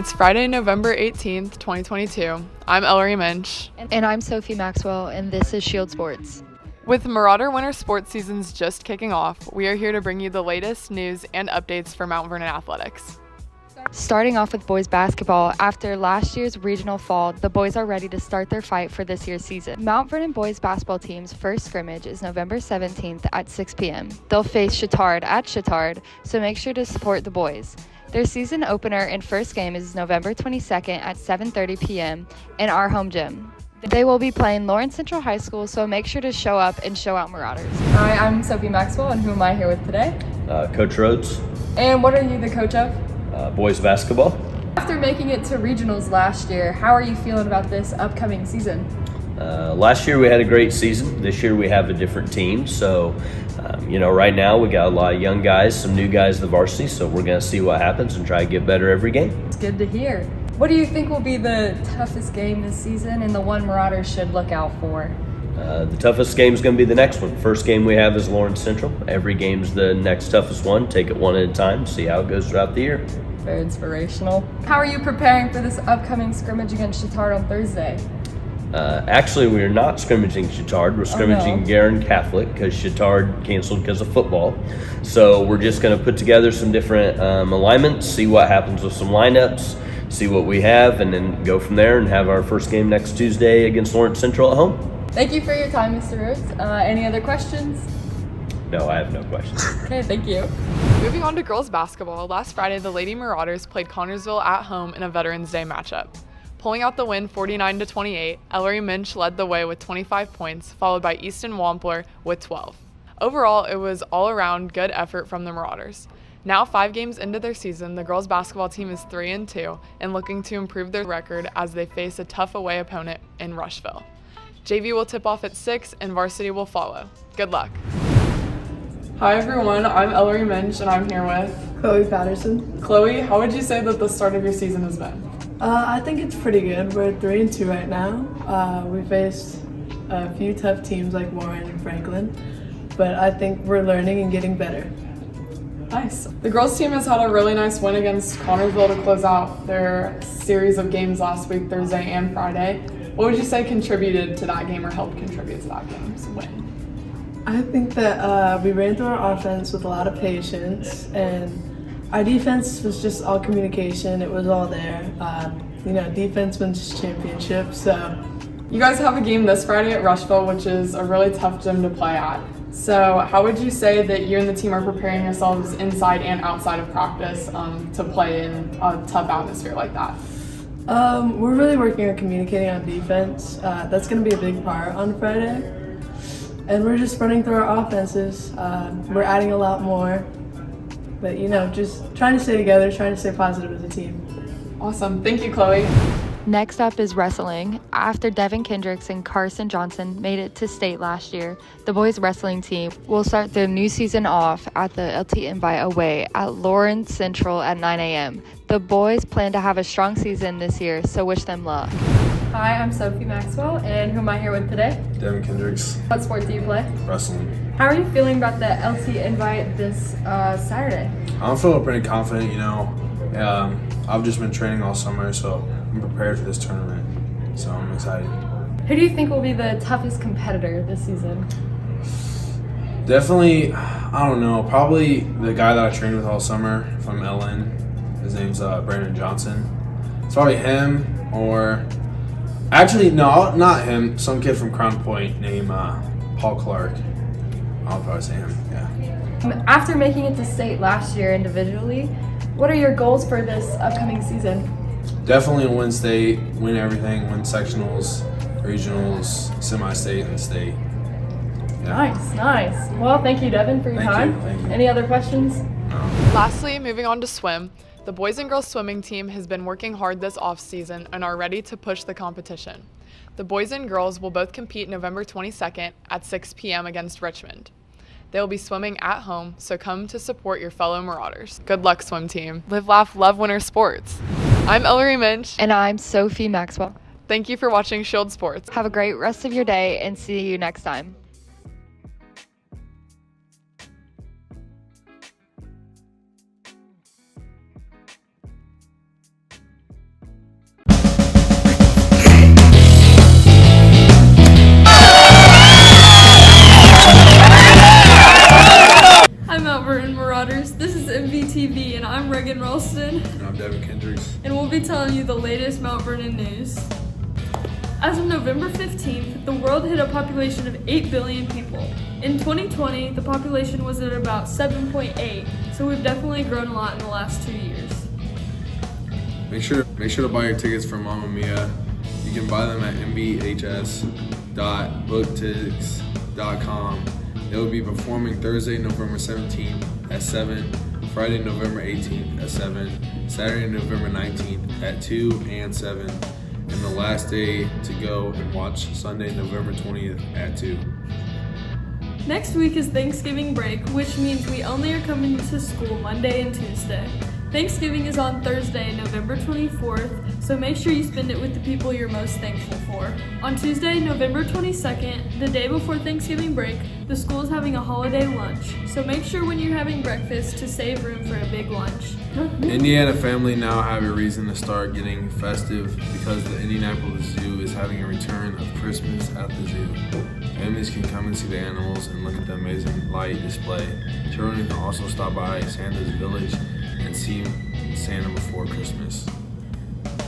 It's Friday, November 18th, 2022. I'm Ellery Minch. And I'm Sophie Maxwell, and this is Shield Sports. With Marauder winter sports seasons just kicking off, we are here to bring you the latest news and updates for Mount Vernon athletics. Starting off with boys basketball, after last year's regional fall, the boys are ready to start their fight for this year's season. Mount Vernon boys basketball team's first scrimmage is November 17th at 6 p.m. They'll face Chittard at Chittard, so make sure to support the boys. Their season opener and first game is November 22nd at 7:30 p.m. in our home gym. They will be playing Lawrence Central High School, so make sure to show up and show out Marauders. Hi, I'm Sophie Maxwell, and who am I here with today? Coach Rhodes. And what are you the coach of? Boys basketball. After making it to regionals last year, how are you feeling about this upcoming season? Last year we had a great season. This year we have a different team. So, right now we got a lot of young guys, some new guys in the varsity. So we're going to see what happens and try to get better every game. It's good to hear. What do you think will be the toughest game this season and the one Marauders should look out for? The toughest game is going to be the next one. First game we have is Lawrence Central. Every game's the next toughest one. Take it one at a time, see how it goes throughout the year. Very inspirational. How are you preparing for this upcoming scrimmage against Chittard on Thursday? Actually, we are not scrimmaging Chittard. We're scrimmaging Guerin Catholic because Chittard canceled because of football. So we're just going to put together some different alignments, see what happens with some lineups, see what we have, and then go from there and have our first game next Tuesday against Lawrence Central at home. Thank you for your time, Mr. Rhodes. Any other questions? No, I have no questions. Okay, thank you. Moving on to girls basketball, last Friday the Lady Marauders played Connersville at home in a Veterans Day matchup. Pulling out the win 49-28, Ellery Minch led the way with 25 points, followed by Easton Wampler with 12. Overall, it was all-around good effort from the Marauders. Now 5 games into their season, the girls basketball team is 3-2 and looking to improve their record as they face a tough away opponent in Rushville. JV will tip off at 6 and varsity will follow. Good luck. Hi everyone, I'm Ellery Minch and I'm here with Chloe Patterson. Chloe. How would you say that the start of your season has been? I think it's pretty good. We're 3-2 right now. We faced a few tough teams like Warren and Franklin, but I think we're learning and getting better. Nice. The girls team has had a really nice win against Connersville to close out their series of games last week, Thursday and Friday. What would you say contributed to that game or helped contribute to that game's win? I think that we ran through our offense with a lot of patience, and our defense was just all communication. It was all there. Defense wins championships. So you guys have a game this Friday at Rushville, which is a really tough gym to play at. So how would you say that you and the team are preparing yourselves inside and outside of practice to play in a tough atmosphere like that? We're really working on communicating on defense. That's going to be a big part on Friday. And we're just running through our offenses. We're adding a lot more. But, just trying to stay together, trying to stay positive as a team. Awesome. Thank you, Chloe. Next up is wrestling. After Devin Kendricks and Carson Johnson made it to state last year, the boys wrestling team will start their new season off at the LT Invite away at Lawrence Central at 9 a.m. The boys plan to have a strong season this year, so wish them luck. Hi, I'm Sophie Maxwell, and who am I here with today? Devin Kendricks. What sport do you play? Wrestling. How are you feeling about the LT Invite this Saturday? I'm feeling pretty confident, I've just been training all summer, so I'm prepared for this tournament, so I'm excited. Who do you think will be the toughest competitor this season? Definitely, I don't know, probably the guy that I trained with all summer from LN. His name's Brandon Johnson. It's probably him or... Actually, no, not him. Some kid from Crown Point named Paul Clark. I'll probably say him, yeah. After making it to state last year individually, what are your goals for this upcoming season? Definitely win state, win everything, win sectionals, regionals, semi-state, and state. Yeah. Nice. Well, thank you, Devin, for your time. Thank you. Any other questions? No. Lastly, moving on to swim. The boys and girls swimming team has been working hard this off-season and are ready to push the competition. The boys and girls will both compete November 22nd at 6 p.m. against Richmond. They will be swimming at home, so come to support your fellow Marauders. Good luck, swim team. Live, laugh, love winter sports. I'm Ellery Minch. And I'm Sophie Maxwell. Thank you for watching Shield Sports. Have a great rest of your day and see you next time. be telling you the latest Mount Vernon news. As of November 15th, the world hit a population of 8 billion people. In 2020, the population was at about 7.8, so we've definitely grown a lot in the last 2 years. Make sure to buy your tickets for Mamma Mia. You can buy them at mvhs.booktix.com. They will be performing Thursday, November 17th at 7, Friday, November 18th at 7, Saturday, November 19th at 2 and 7, and the last day to go and watch Sunday, November 20th at 2. Next week is Thanksgiving break, which means we only are coming to school Monday and Tuesday. Thanksgiving is on Thursday, November 24th, so make sure you spend it with the people you're most thankful for. On Tuesday, November 22nd, the day before Thanksgiving break, the school is having a holiday lunch, so make sure when you're having breakfast to save room for a big lunch. Indiana family now have a reason to start getting festive because the Indianapolis Zoo is having a return of Christmas at the zoo. Families can come and see the animals and look at the amazing light display. Children can also stop by Santa's village and see Santa before Christmas.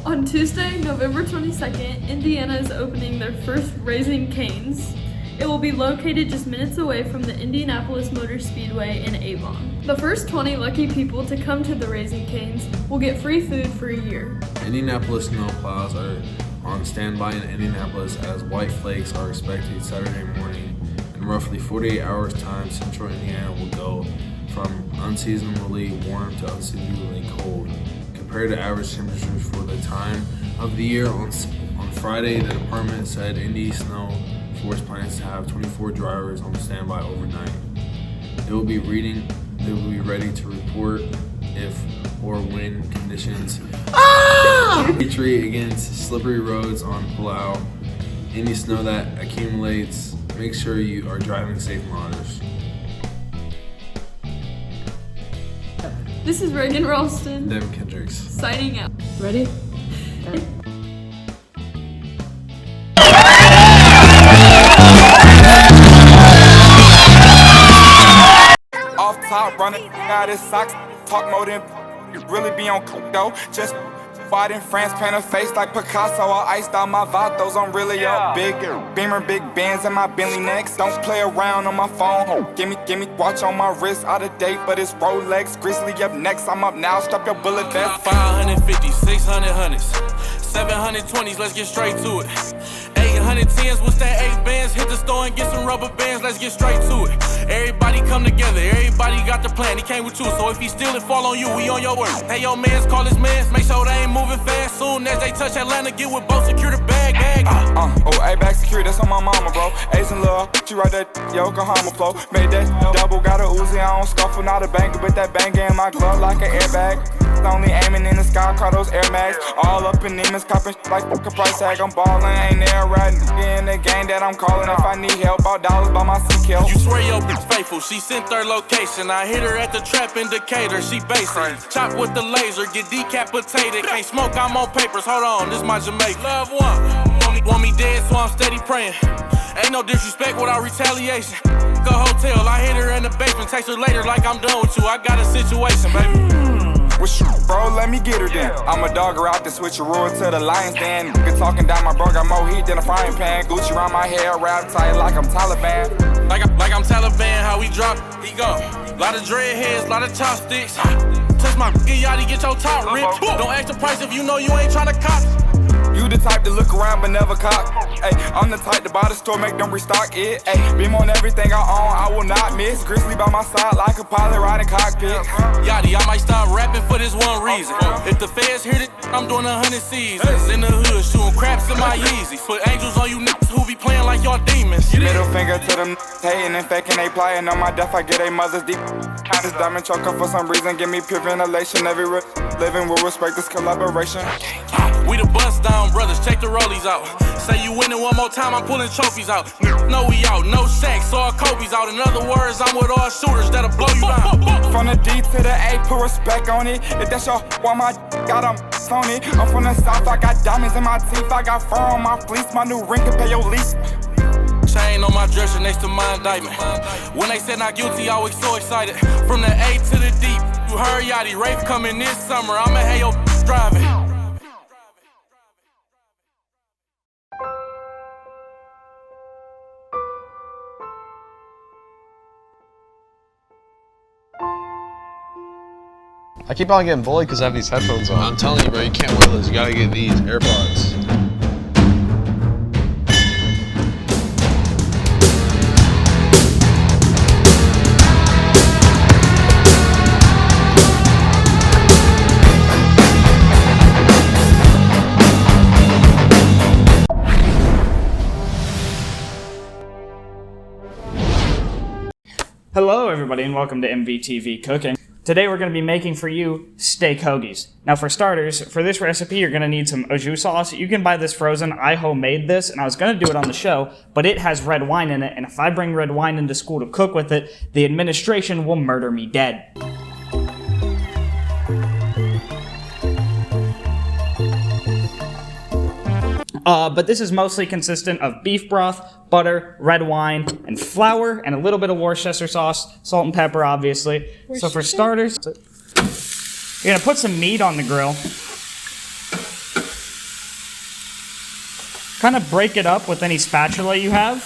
On Tuesday, November 22nd, Indiana is opening their first Raising Cane's. It will be located just minutes away from the Indianapolis Motor Speedway in Avon. The first 20 lucky people to come to the Raising Cane's will get free food for a year. Indianapolis snowplows are on standby in Indianapolis as white flakes are expected Saturday morning. In roughly 48 hours time, central Indiana will go from unseasonably warm to unseasonably cold. Compared to average temperatures for the time of the year, on Friday, the department said Indy Snow Force plans to have 24 drivers on standby overnight. They will be ready to report if or when conditions retreat against slippery roads on plow. Any snow that accumulates, make sure you are driving safe monitors. This is Reagan Ralston, Dem Kendricks. signing out. Ready? Off top, running out his socks, talk more than really be on though. Just wide in France, paint a face like Picasso. I iced out my vatos, I'm really up. Big Beamer, big bands in my Bentley necks. Don't play around on my phone. Give me watch on my wrist, out of date, but it's Rolex. Grizzly up next, I'm up now. Strap your bullet vest. 550, 600 hundreds, 720s. Let's get straight to it. 810s, what's that 8 bands? Hit the store and get some rubber bands, let's get straight to it. Everybody come together, everybody got the plan, he came with you, so if he steal it, fall on you, we on your word. Hey, your mans, call his mans, make sure they ain't moving fast. Soon as they touch Atlanta, get with both, secure the bag. A-bag security, that's on my mama, bro. Ace and love, she right that Yokohama flow. Made that double, got a Uzi, I don't scuffle, not a banger, but that banger in my glove like an airbag. Only aiming in the sky, car those Air Max. All up in demons, copping like a price tag. I'm ballin', ain't there riding in the game that I'm calling. If I need help, about dollars by my CKL. You swear your bitch faithful, she sent her location. I hit her at the trap indicator, she basic. Chop with the laser, get decapitated. Can't smoke, I'm on papers, hold on, this my Jamaica. Love one, want me dead, so I'm steady praying. Ain't no disrespect without retaliation. Go hotel, I hit her in the basement, text her later like I'm done with you. I got a situation, baby. With you, bro, let me get her then. I'm a dogger out the switcheroo to the lion's den. Been talking down my bro, got more heat than a frying pan. Gucci around my hair, wrapped tight like I'm Taliban. Like I'm Taliban, how we drop, he go. Lot of dreadheads, lot of chopsticks. Touch my yachty, get your top ripped. Don't ask the price if you know you ain't tryna cop. You the type to look around but never cock. Ay, I'm the type to buy the store, make them restock it. Ay, beam on everything I own, I will not miss. Grizzly by my side like a pilot riding cockpit. Yachty, I might stop rapping for this one reason. If the feds hear it, I'm doing 100 seasons. In the hood, shooting craps in my Yeezys. Put angels on you niggas who be playing like y'all demons. Middle finger to them hating and faking, they plying on my death. I get a mother's deep. This diamond choker for some reason, give me pure ventilation. Every living will respect this collaboration. We the bust down brothers, check the rollies out. Say you winning one more time, I'm pulling trophies out. No, we out, no Shaqs, all Kobe's out. In other words, I'm with all shooters that'll blow you down. From the D to the A, put respect on it. If that's your why my got on it. I'm from the south, I got diamonds in my teeth. I got fur on my fleece, my new ring can pay your lease. Chain on my dresser next to my indictment. When they said not guilty, I was so excited. From the A to the D, you heard Yachty, Rafe coming this summer. I'ma have your driving. I keep on getting bullied because I have these headphones on. I'm telling you, bro, you can't wear those. You gotta get these AirPods. Hello everybody and welcome to MVTV Cooking. Today we're going to be making for you steak hoagies. Now for starters, for this recipe you're going to need some au jus sauce. You can buy this frozen. I homemade this and I was going to do it on the show, but it has red wine in it, and if I bring red wine into school to cook with it, the administration will murder me dead. But this is mostly consistent of beef broth, butter, red wine, and flour, and a little bit of Worcestershire sauce, salt and pepper, obviously. So for starters, you're gonna put some meat on the grill. Kind of break it up with any spatula you have.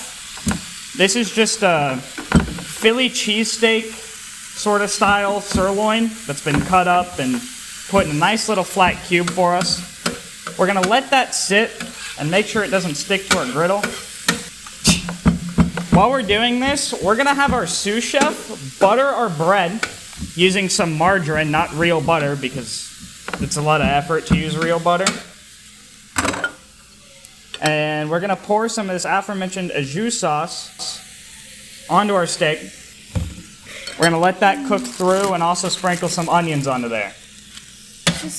This is just a Philly cheesesteak sort of style sirloin that's been cut up and put in a nice little flat cube for us. We're gonna let that sit and make sure it doesn't stick to our griddle. While we're doing this, we're gonna have our sous chef butter our bread using some margarine, not real butter, because it's a lot of effort to use real butter. And we're gonna pour some of this aforementioned au jus sauce onto our steak. We're gonna let that cook through and also sprinkle some onions onto there.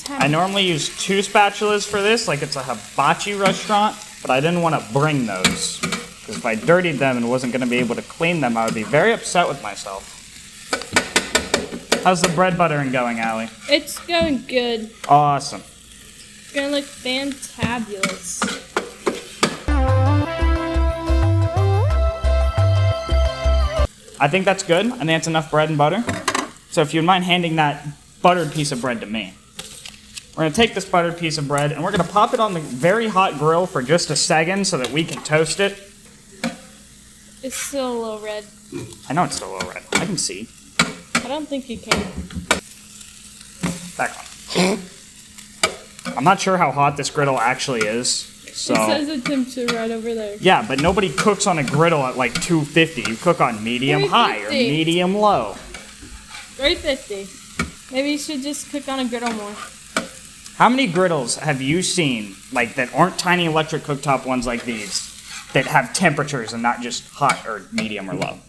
I normally use 2 spatulas for this, like it's a hibachi restaurant, but I didn't want to bring those. Because if I dirtied them and wasn't going to be able to clean them, I would be very upset with myself. How's the bread buttering going, Allie? It's going good. Awesome. It's gonna look fantabulous. I think that's good. I think that's enough bread and butter. So if you'd mind handing that buttered piece of bread to me. We're going to take this buttered piece of bread and we're going to pop it on the very hot grill for just a second so that we can toast it. It's still a little red. I know it's still a little red. I can see. I don't think you can. Back on. I'm not sure how hot this griddle actually is. So. It says the temperature right over there. Yeah, but nobody cooks on a griddle at like 250. You cook on medium high or medium low. 350. Maybe you should just cook on a griddle more. How many griddles have you seen, like, that aren't tiny electric cooktop ones like these, that have temperatures and not just hot or medium or low?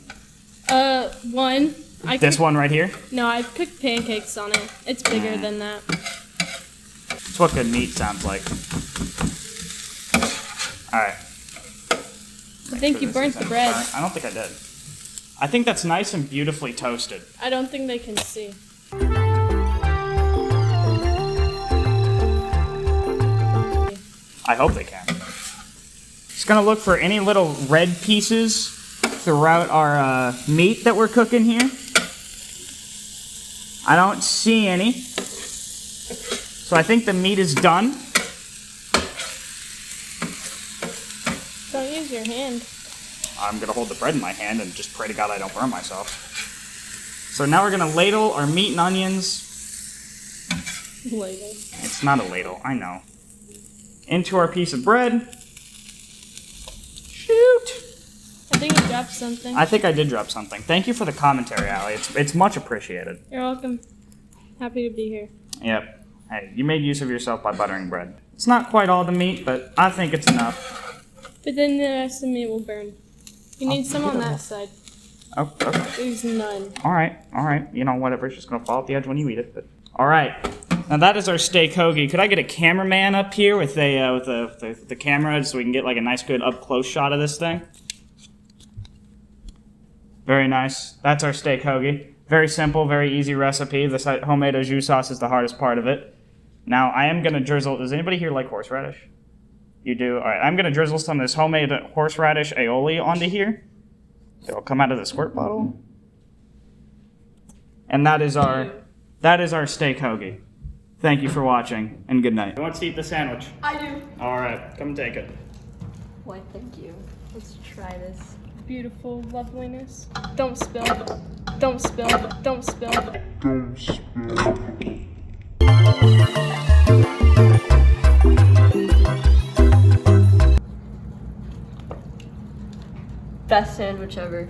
One. This one right here? No, I've cooked pancakes on it. It's bigger than that. That's what good meat sounds like. Alright. I think you burnt the bread. I don't think I did. I think that's nice and beautifully toasted. I don't think they can see. I hope they can. Just gonna look for any little red pieces throughout our meat that we're cooking here. I don't see any. So I think the meat is done. Don't use your hand. I'm gonna hold the bread in my hand and just pray to God I don't burn myself. So now we're gonna ladle our meat and onions. Ladle. It's not a ladle, I know. Into our piece of bread. Shoot! I think you dropped something. I think I did drop something. Thank you for the commentary, Allie. It's much appreciated. You're welcome. Happy to be here. Yep. Hey, you made use of yourself by buttering bread. It's not quite all the meat, but I think it's enough. But then the rest of the meat will burn. You need some on that side. Oh, okay. There's none. All right. You know, whatever. It's just gonna fall off the edge when you eat it. But all right. Now that is our steak hoagie. Could I get a cameraman up here with the camera so we can get like a nice good up close shot of this thing? Very nice. That's our steak hoagie. Very simple, very easy recipe. This homemade au jus sauce is the hardest part of it. Now I am gonna drizzle. Does anybody here like horseradish? You do? All right. I'm gonna drizzle some of this homemade horseradish aioli onto here. It'll come out of the squirt bottle. And that is our steak hoagie. Thank you for watching, and good night. Who wants to eat the sandwich? I do. All right, come take it. Why, thank you. Let's try this. beautiful loveliness. Don't spill. Don't spill. Don't spill. Don't spill. Best sandwich ever.